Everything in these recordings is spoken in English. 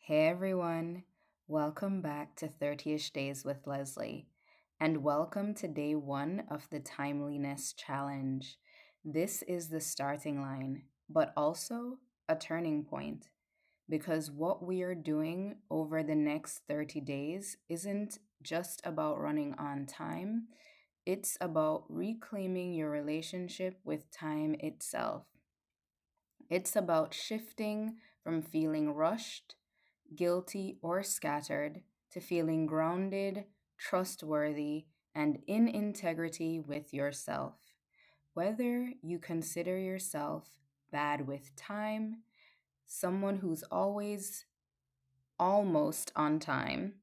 Hey everyone, welcome back to 30ish Days with Leslie, and welcome to day one of the Timeliness Challenge. This is the starting line, but also a turning point, because what we are doing over the next 30 days isn't just about running on time, it's about reclaiming your relationship with time itself. It's about shifting from feeling rushed, guilty, or scattered to feeling grounded, trustworthy, and in integrity with yourself. Whether you consider yourself bad with time, someone who's always almost on time,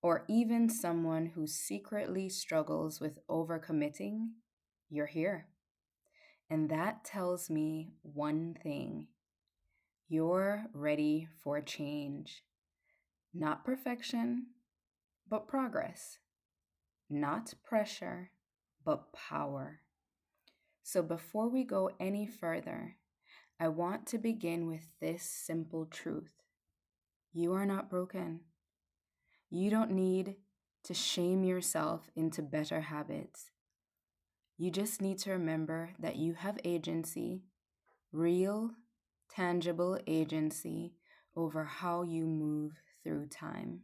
or even someone who secretly struggles with overcommitting, you're here. And that tells me one thing: you're ready for change. Not perfection, but progress. Not pressure, but power. So before we go any further, I want to begin with this simple truth: you are not broken. You don't need to shame yourself into better habits. You just need to remember that you have agency, real, tangible agency over how you move through time.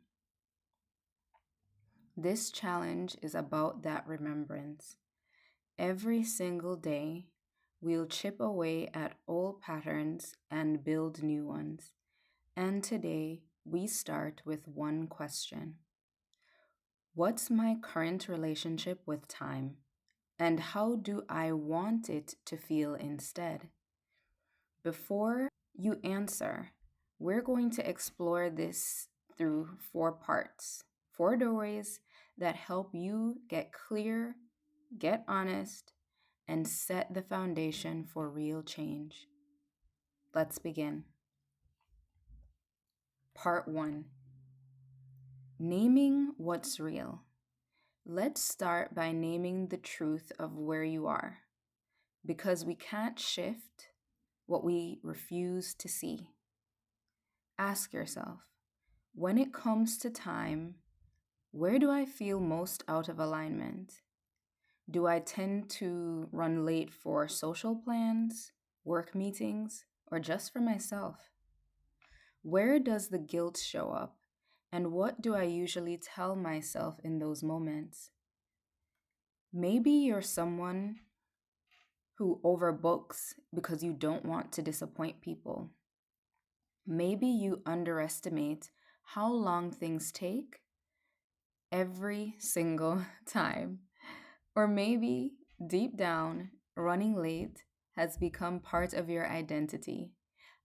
This challenge is about that remembrance. Every single day, we'll chip away at old patterns and build new ones. And today, we start with one question: what's my current relationship with time? And how do I want it to feel instead? Before you answer, we're going to explore this through four parts, four doorways that help you get clear, get honest, and set the foundation for real change. Let's begin. Part one: naming what's real. Let's start by naming the truth of where you are, because we can't shift what we refuse to see. Ask yourself, when it comes to time, where do I feel most out of alignment? Do I tend to run late for social plans, work meetings, or just for myself? Where does the guilt show up? And what do I usually tell myself in those moments? Maybe you're someone who overbooks because you don't want to disappoint people. Maybe you underestimate how long things take every single time. Or maybe deep down, running late has become part of your identity,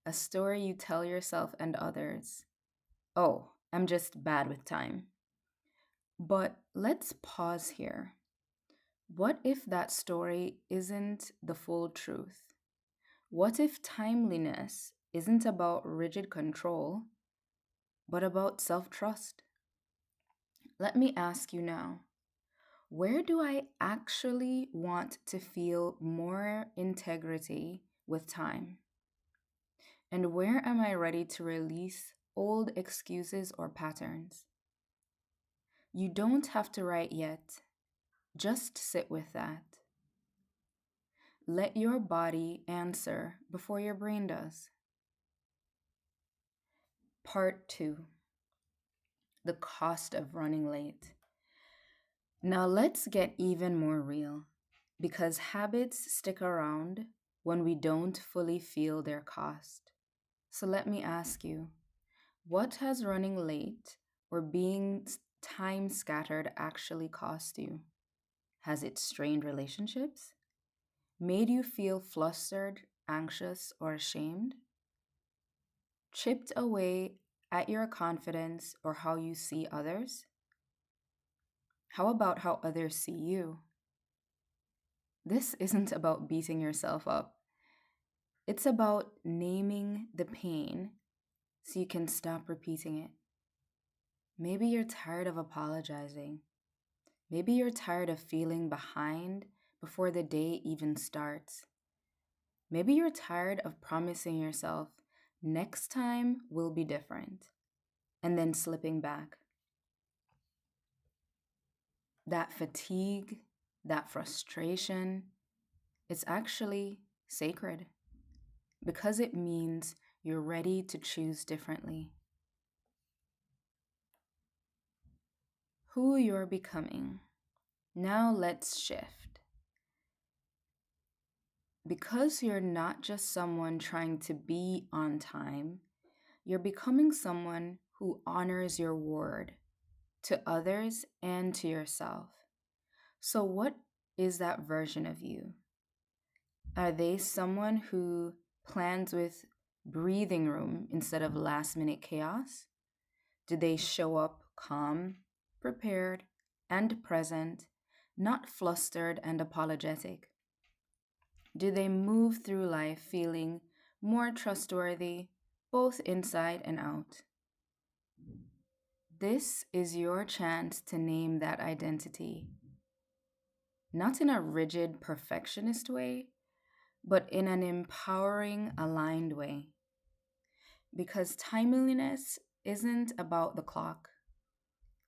a story you tell yourself and others. Oh, I'm just bad with time. But let's pause here. What if that story isn't the full truth? What if timeliness isn't about rigid control, but about self trust? Let me ask you now: where do I actually want to feel more integrity with time? And where am I ready to release old excuses or patterns? You don't have to write yet. Just sit with that. Let your body answer before your brain does. Part two: the cost of running late. Now let's get even more real, because habits stick around when we don't fully feel their cost. So let me ask you, what has running late or being time scattered actually cost you? Has it strained relationships? Made you feel flustered, anxious, or ashamed? Chipped away at your confidence or how you see others? How about how others see you? This isn't about beating yourself up. It's about naming the pain so you can stop repeating it. Maybe you're tired of apologizing. Maybe you're tired of feeling behind before the day even starts. Maybe you're tired of promising yourself, next time will be different. and then slipping back. That fatigue, that frustration, it's actually sacred because it means you're ready to choose differently. Who you're becoming. Now let's shift. Because you're not just someone trying to be on time, you're becoming someone who honors your word to others and to yourself. So, what is that version of you? Are they someone who plans with breathing room instead of last minute chaos? Do they show up calm, prepared, and present, not flustered and apologetic? Do they move through life feeling more trustworthy, both inside and out? This is your chance to name that identity, not in a rigid perfectionist way, but in an empowering, aligned way. Because timeliness isn't about the clock,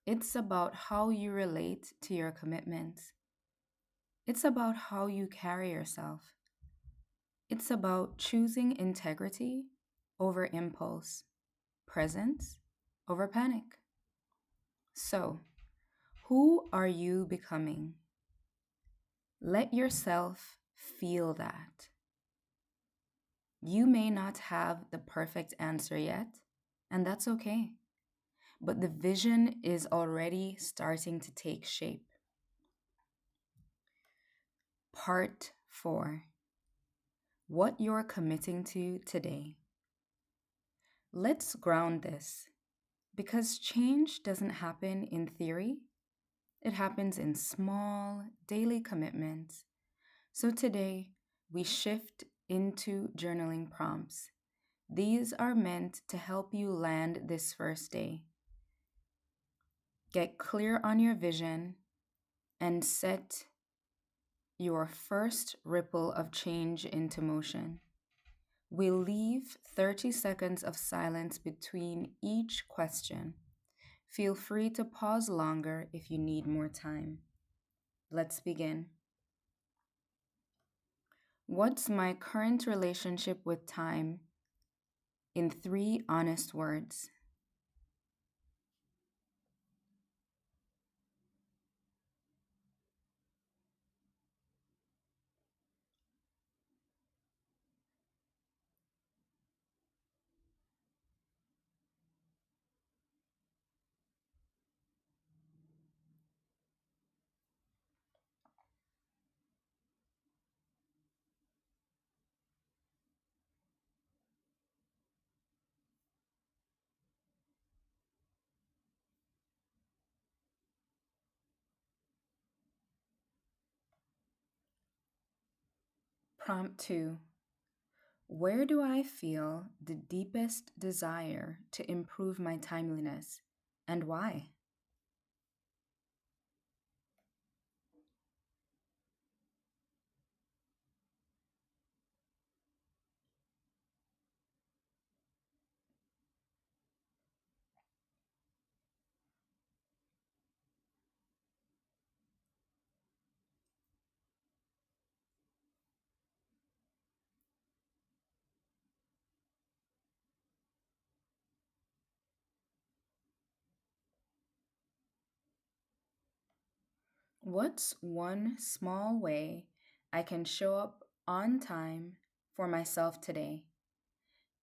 it's about how you relate to your commitments. It's about how you carry yourself. It's about choosing integrity over impulse, presence over panic. So, who are you becoming? Let yourself feel that. You may not have the perfect answer yet, and that's okay. But the vision is already starting to take shape. Part 4. What you're committing to today. Let's ground this because change doesn't happen in theory, it happens in small, daily commitments. So today, we shift into journaling prompts. These are meant to help you land this first day. Get clear on your vision and set your first ripple of change into motion. We'll leave 30 seconds of silence between each question. Feel free to pause longer if you need more time. Let's begin. What's my current relationship with time in 3 honest words? Prompt 2. Where do I feel the deepest desire to improve my timeliness and why? What's one small way I can show up on time for myself today,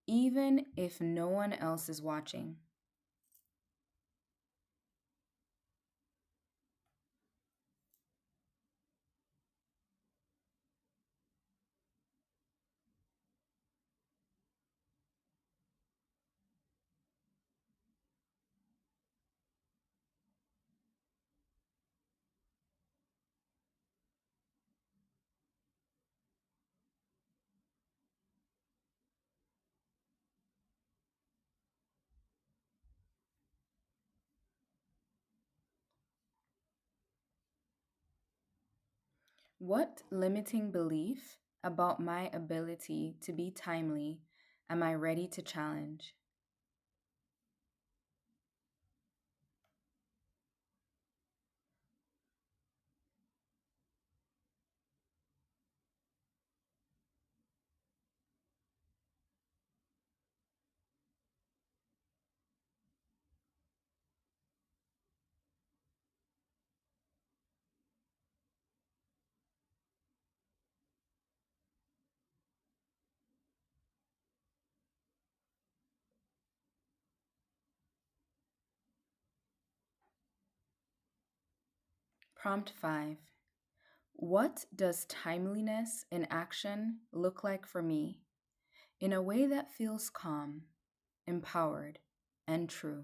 even if no one else is watching? What limiting belief about my ability to be timely am I ready to challenge? Prompt 5. What does timeliness in action look like for me in a way that feels calm, empowered, and true?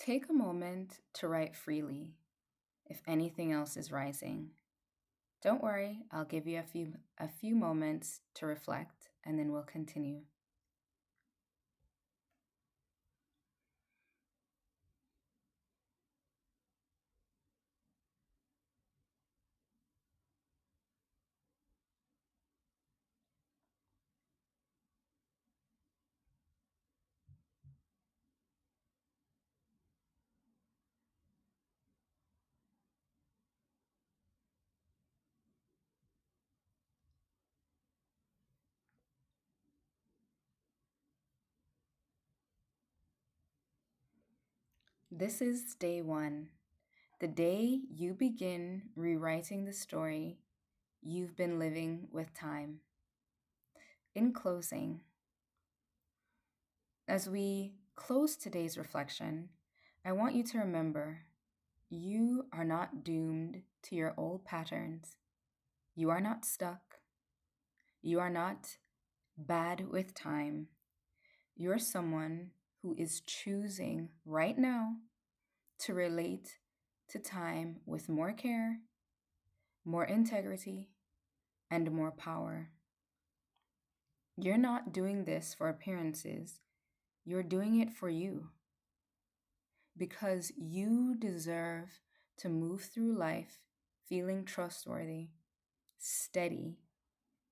Take a moment to write freely if anything else is rising. Don't worry, I'll give you a few moments to reflect and then we'll continue. This is day 1, the day you begin rewriting the story you've been living with time. In closing, as we close today's reflection, I want you to remember you are not doomed to your old patterns. You are not stuck. You are not bad with time. You're someone who is choosing right now to relate to time with more care, more integrity, and more power. You're not doing this for appearances. You're doing it for you because you deserve to move through life feeling trustworthy, steady,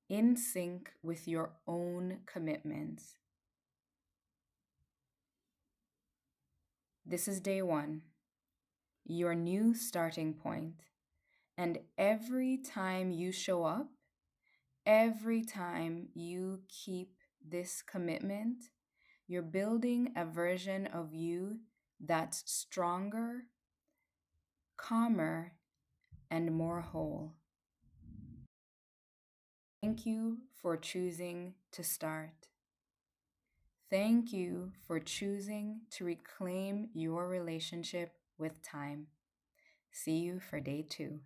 in sync with your own commitments. This is day 1, your new starting point. And every time you show up, every time you keep this commitment, you're building a version of you that's stronger, calmer, and more whole. Thank you for choosing to start. Thank you for choosing to reclaim your relationship with time. See you for day 2.